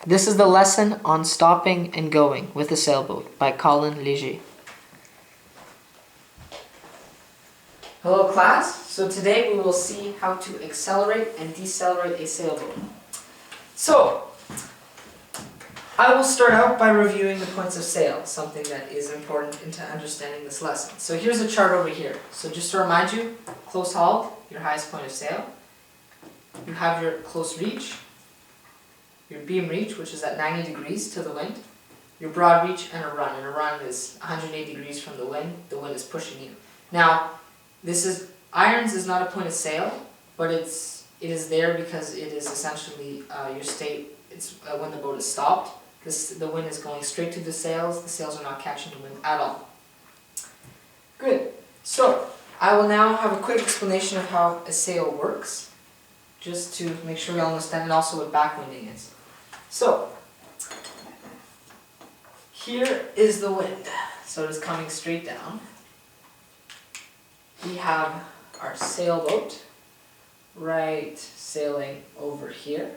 This is the lesson on stopping and going with a sailboat by Colin Léger. Hello class, so today we will see how to accelerate and decelerate a sailboat. So, I will start out by reviewing the points of sail, something that is important into understanding this lesson. So here's a chart over here. So just to remind you, close hauled, your highest point of sail. You have your close reach, your beam reach, which is at 90 degrees to the wind, your broad reach, and a run. And a run is 180 degrees from the wind is pushing you. Now, irons is not a point of sail, but it is there because it is essentially your state. It's when the boat is stopped. The wind is going straight to the sails are not catching the wind at all. Good. So, I will now have a quick explanation of how a sail works, just to make sure we all understand, and also what backwinding is. So, here is the wind. So it is coming straight down. We have our sailboat right sailing over here.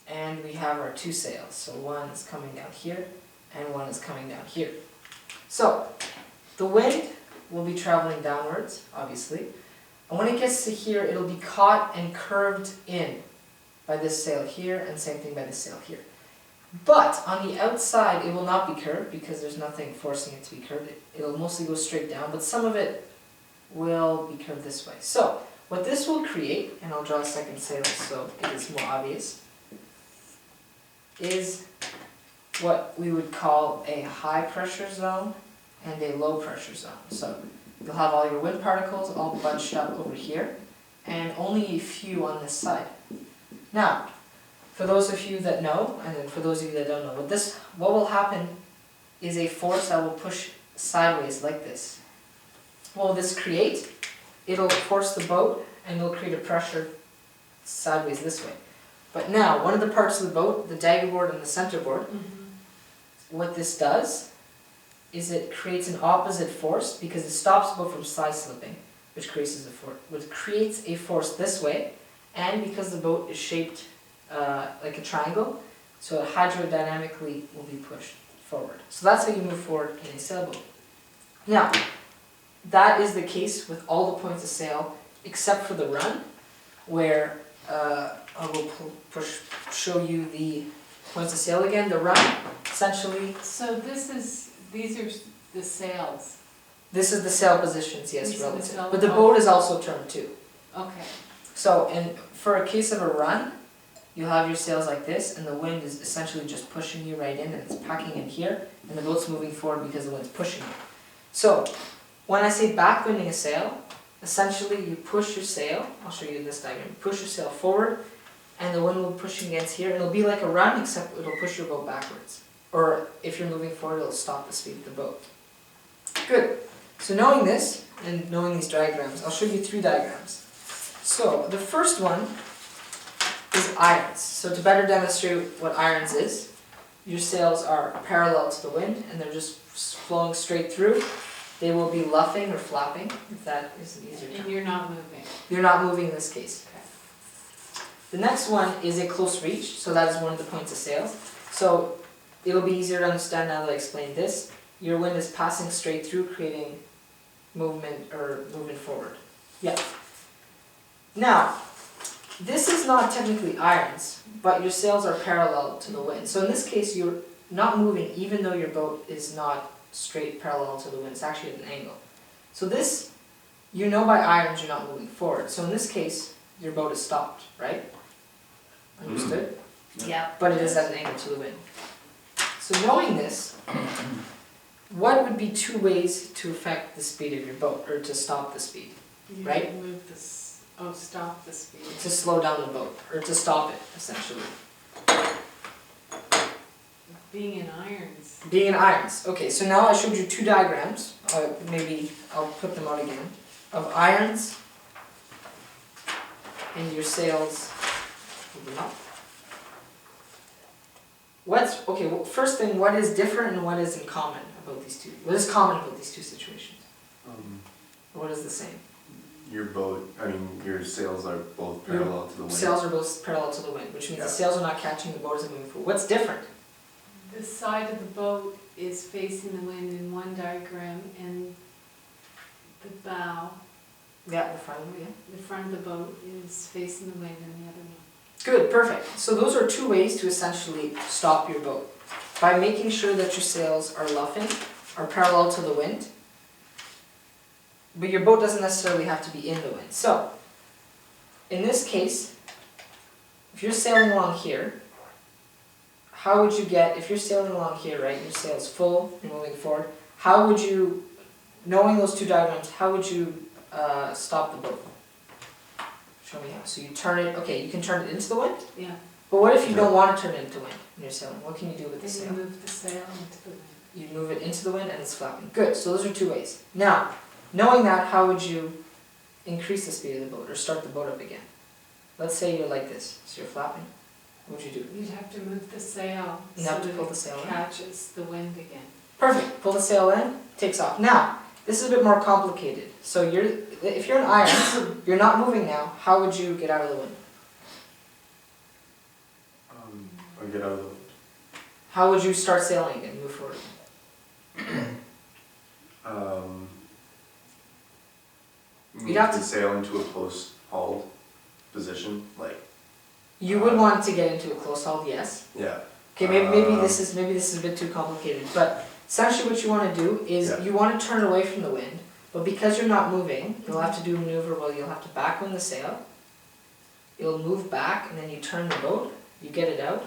And we have our two sails. So one is coming down here and one is coming down here. So, the wind will be traveling downwards, obviously. And when it gets to here, it'll be caught and curved in by this sail here, and same thing by this sail here. But on the outside, it will not be curved because there's nothing forcing it to be curved. It'll mostly go straight down, but some of it will be curved this way. So, what this will create, and I'll draw a second sail so it is more obvious, is what we would call a high pressure zone and a low pressure zone. So you'll have all your wind particles all bunched up over here and only a few on this side. Now, for those of you that know, and then for those of you that don't know, what will happen is a force that will push sideways like this. What will this create? It'll force the boat and it'll create a pressure sideways this way. But now, one of the parts of the boat, the dagger board and the center board, what this does is it creates an opposite force because it stops the boat from side slipping, which creates a force this way, and because the boat is shaped like a triangle, so it hydrodynamically will be pushed forward. So that's how you move forward in a sailboat. Now, that is the case with all the points of sail except for the run, where I will show you the points of sail again. The run, essentially. So these are the sails. This is the sail positions, yes, relative. But the boat is also turned too. Okay. So, for a case of a run, you'll have your sails like this, and the wind is essentially just pushing you right in, and it's packing in here, and the boat's moving forward because the wind's pushing you. So, when I say backwinding a sail, essentially you push your sail, I'll show you this diagram, push your sail forward, and the wind will be pushing against here. It'll be like a run, except it'll push your boat backwards. Or if you're moving forward, it'll stop the speed of the boat. Good. So knowing this, and knowing these diagrams, I'll show you three diagrams. So the first one is irons. So to better demonstrate what irons is, your sails are parallel to the wind, and they're just flowing straight through. They will be luffing or flapping, if that is an easier term. And you're not moving. You're not moving in this case. The next one is a close reach, so that is one of the points of sail. So it'll be easier to understand now that I explained this. Your wind is passing straight through, creating movement forward. Yeah. Now, this is not technically irons, but your sails are parallel to the wind. So in this case, you're not moving even though your boat is not straight parallel to the wind. It's actually at an angle. So this, you know by irons you're not moving forward. So in this case, your boat is stopped, right? Understood? Yeah. But it is at an angle to the wind. So knowing this, what would be two ways to affect the speed of your boat, or to stop the speed, right? Move this. Oh, stop the speed. To slow down the boat, or to stop it, essentially. Being in irons. Being in irons. Okay, so now I showed you two diagrams. Maybe I'll put them out again. Of irons and your sails moving up. First thing, what is different and what is in common about these two? What is common about these two situations? What is the same? your boat, I mean, your sails are both parallel to the wind. Sails are both parallel to the wind, which means the sails are not catching the boat as it moving forward. What's different? The side of the boat is facing the wind in one diagram, and the bow, Yeah, the front, yeah. the front of the boat is facing the wind in the other one. Good, perfect. So those are two ways to essentially stop your boat. By making sure that your sails are luffing, are parallel to the wind, but your boat doesn't necessarily have to be in the wind. So, in this case, if you're sailing along here, how would you get, if you're sailing along here, right, your sail's full, you're moving forward, how would you, knowing those two diagrams, how would you stop the boat? Show me how. So you turn it, okay, you can turn it into the wind, Yeah, but what if you don't want to turn it into wind when you're sailing? What can you do with the then sail? you move the sail into the wind. You move it into the wind and it's flapping. Good, so those are two ways. Now, knowing that, how would you increase the speed of the boat or start the boat up again? Let's say you're like this, so you're flapping. What would you do? You'd have to move the sail You so have to that pull the it sail in. catches the wind again. Perfect, pull the sail in, takes off. Now, this is a bit more complicated. So if you're in irons, you're not moving now, how would you get out of the wind? Or get out of the wind. How would you start sailing again, move forward? Move You'd have the to- sail into a close hauled position, like, You would want to get into a close haul, yes. yeah. Okay, maybe this is a bit too complicated, but essentially what you want to do is Yeah. you want to turn away from the wind, but because you're not moving, you'll have to do a maneuver where you'll have to backwind the sail, you'll move back, and then you turn the boat, you get it out,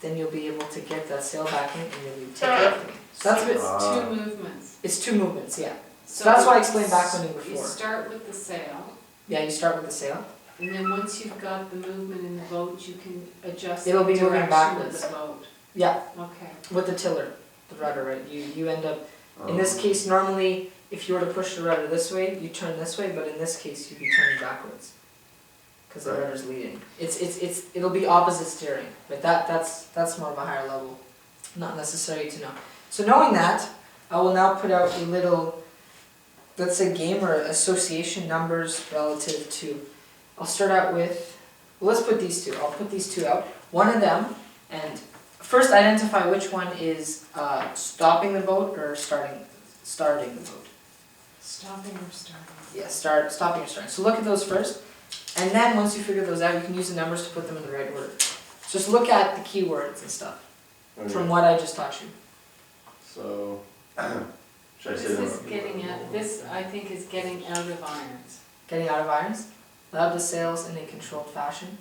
then you'll be able to get that sail back in, and then you take it out again. So that's a bit, It's two movements. it's two movements, yeah. So that's why I explained backwinding You before. start with the sail, Yeah, you start with the sail. and then once you've got the movement in the boat, you can adjust the It'll be moving direction of backwards. the boat. Yeah, Okay. with the tiller, the rudder, right? You end up, in Um, this case, normally, if you were to push the rudder this way, you turn this way, but in this case, you'd be turning backwards. Because the Right. rudder's leading. It'll be opposite steering, but that's more of a higher level, not necessary to know. So knowing that, I will now put out a little, let's say game or association numbers relative to, I'll start out with, well, let's put these two, I'll put these two out, one of them, and first identify which one is stopping the boat or starting the boat. Stopping or starting? Yeah, stopping or starting. So look at those first, and then once you figure those out, you can use the numbers to put them in the right order. Just look at the keywords and stuff okay. from what I just taught you. So, should I This say them? is getting out, this I think is getting out of irons. Getting out of irons, loud the sails in a controlled fashion.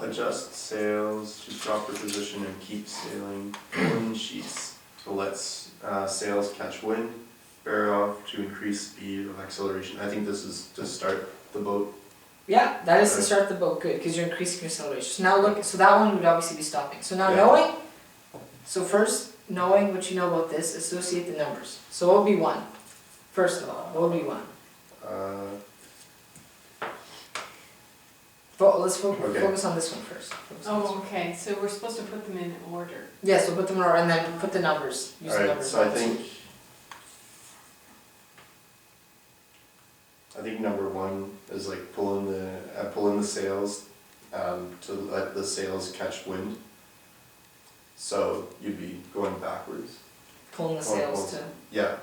Adjust sails to proper position and keep sailing. Wind sheets to let sails catch wind. Bear off to increase speed of acceleration. I think this is to start the boat. Yeah, that is to Right. start the boat, good, because you're increasing your acceleration. So now look, so that one would obviously be stopping. So now Yeah. first, knowing what you know about this, associate the numbers. So what would be one? First of all, what would be one? Let's Okay. focus on this one first. Focus on this one. Oh, okay, so we're supposed to put them in order. Yes, we'll put them in order and then put the numbers. Use the Alright, numbers. so I think number one is like pulling the sails to let the sails catch wind. So you'd be going backwards. Pulling the Oh, sails to. Yeah.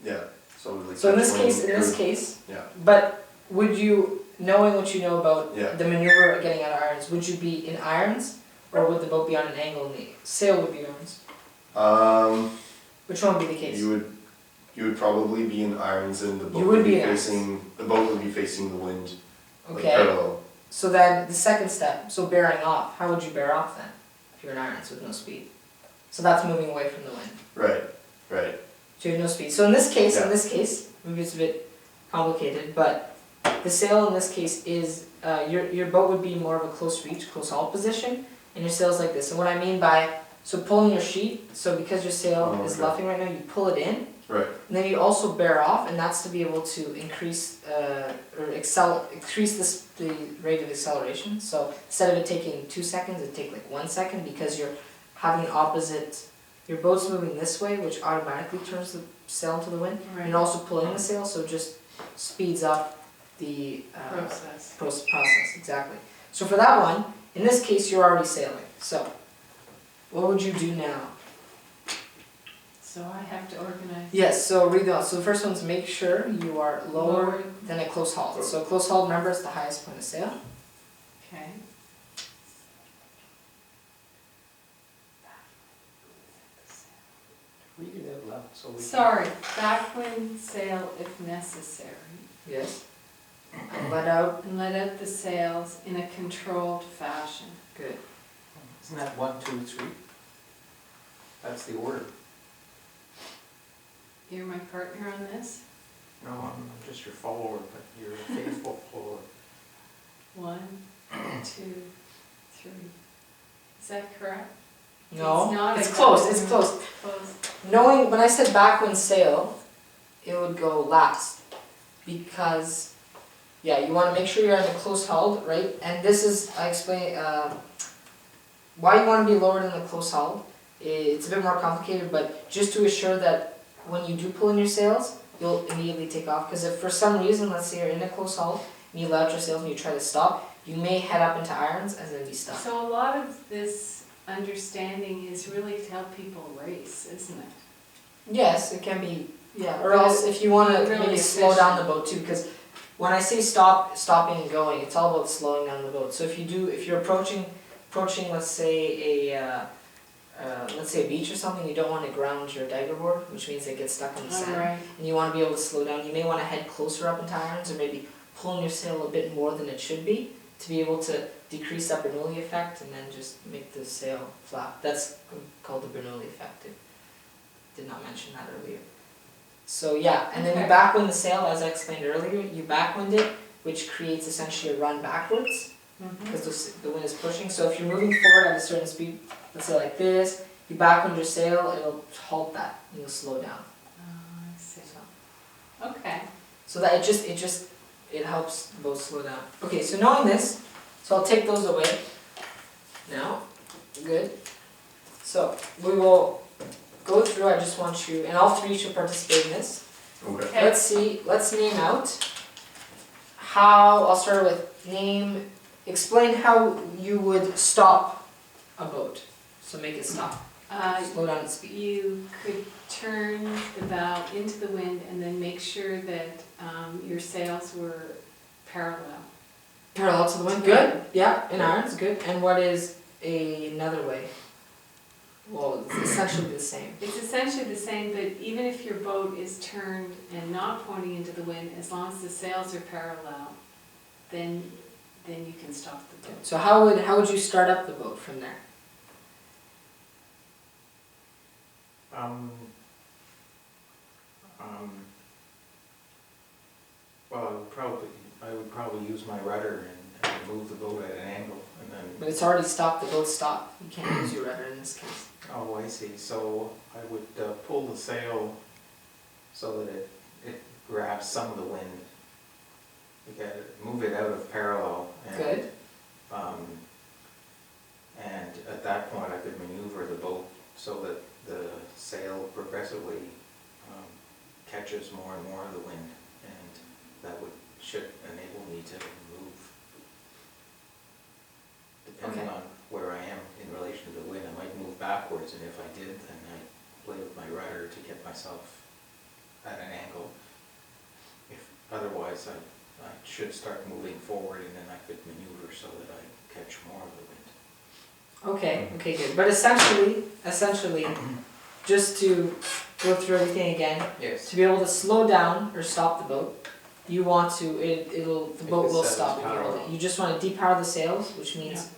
Yeah. So like. So in catch this wind, case, Yeah. but would you, knowing what you know about Yeah. the maneuver of getting out of irons, would you be in irons or would the boat be on an angle and the sail would be irons? Which one would be the case? You would probably be in irons and the boat You would be in facing the boat would be facing the wind. Like Okay. parallel. So then the second step, so bearing off, how would you bear off then? If you're in irons with no speed. So that's moving away from the wind. Right. Right. So you have no speed. So in this case, Yeah. maybe it's a bit complicated, but the sail in this case is, your boat would be more of a close reach, close haul position, and your sail's like this. And what I mean by, so pulling your sheet, so because your sail Oh, is okay. luffing right now, you pull it in, Right. and then you also bear off, and that's to be able to increase, increase the rate of acceleration. So instead of it taking 2 seconds, it take like 1 second because you're having an opposite, your boat's moving this way, which automatically turns the sail into the wind. Right. And also pulling the sail, so it just speeds up the Process. process, exactly. So for that one, in this case, you're already sailing. So what would you do now? So I have to organize. Yes, so read the, so the first one's make sure you are lower than a close hauled. So close hauled, remember, is the highest point of sail. Okay. Read it out loud so we. Sorry, backwind sail if necessary. Yes. And let out. And let out the sails in a controlled fashion. Good. Isn't that 1, 2, 3? That's the order. You're my partner on this? No, I'm just your follower, but you're a faithful follower. 1, 2, 3. Is that correct? No, It's not it's a close, backwind. it's close. Close. Knowing, when I said backwind sail, it would go last. Because, yeah, you want to make sure you're in a close hauled, right? And this is, I explain, why you want to be lower than the close hauled. It's a bit more complicated, but just to assure that when you do pull in your sails, you'll immediately take off. Because if for some reason, let's say you're in a close hauled, and you let out your sails and you try to stop, you may head up into irons and then be stuck. So a lot of this understanding is really to help people race, isn't it? Yes, it can be, yeah, or But else if you want to really maybe slow down the boat too, because when I say stopping and going, it's all about slowing down the boat. So if you're approaching, let's say a beach or something, you don't want to ground your diver board, which means it gets stuck in the sand, Alright. and you want to be able to slow down. You may want to head closer up into irons, or maybe pulling your sail a bit more than it should be, to be able to decrease that Bernoulli effect and then just make the sail flap. That's called the Bernoulli effect. I did not mention that earlier. So yeah, and then you Okay. backwind the sail, as I explained earlier, you backwind it, which creates essentially a run backwards, because the wind is pushing. So if you're moving forward at a certain speed, let's say like this, you backwind your sail, it'll halt that, and you'll slow down. Oh, I see. So, Okay. so that it helps the boat slow down. Okay, so knowing this, so I'll take those away now. Good. So we will go through, I just want you, and all three should participate in this. Okay. Okay. Let's name out how, I'll start with explain how you would stop a boat. So make it stop. Slow down its speed. You could turn the bow into the wind and then make sure that your sails were parallel. Parallel to the wind. Good. Yeah, in irons. Good. And what is another way? Well, it's essentially the same. It's essentially the same, but even if your boat is turned and not pointing into the wind, as long as the sails are parallel, then you can stop the boat. So how would you start up the boat from there? Well, I would probably use my rudder and move the boat at an angle, and then. But it's already stopped. The boat's stopped. You can't use your rudder in this case. Oh, I see. So I would pull the sail so that it grabs some of the wind. Move it out of parallel. And, Good. And at that point, I could maneuver the boat so that the sail progressively catches more and more of the wind, and that should enable me to move. Depending Okay. on where I am in relation to the wind, I might move backwards, and if I did, then I'd play with my rudder to get myself at an angle. If otherwise, I should start moving forward, and then I could maneuver so that I catch more of the wind. Okay, good. But essentially, just to go through everything again, Yes. to be able to slow down or stop the boat, you want to, the Make boat the will sails stop if you hold parallel. it. You just want to depower the sails, which means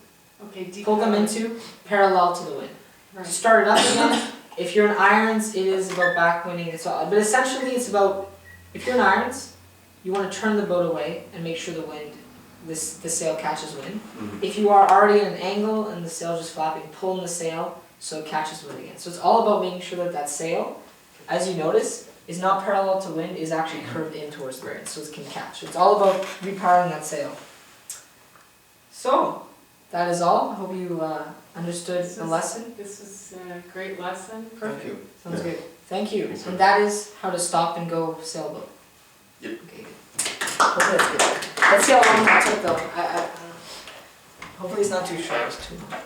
Okay, pull them depower. into parallel to the wind. To Right. start it up again, if you're in irons, it is about backwinding. But essentially it's about, if you're in irons, you want to turn the boat away and make sure the sail catches wind. Mhm. If you are already at an angle and the sail's just flapping, pull in the sail so it catches wind again. So it's all about making sure that sail, as you notice, is not parallel to wind, is actually curved in towards the wind, so it can catch. It's all about repowering that sail. So, that is all. I hope you understood the lesson. This was a great lesson. Thank you. Sounds Yeah. good. Thank you. Thanks, And that is how to stop and go sailboat. Yep. Okay, good. Hopefully that's good. Let's see how long that took though. Hopefully it's not too short, it's too long.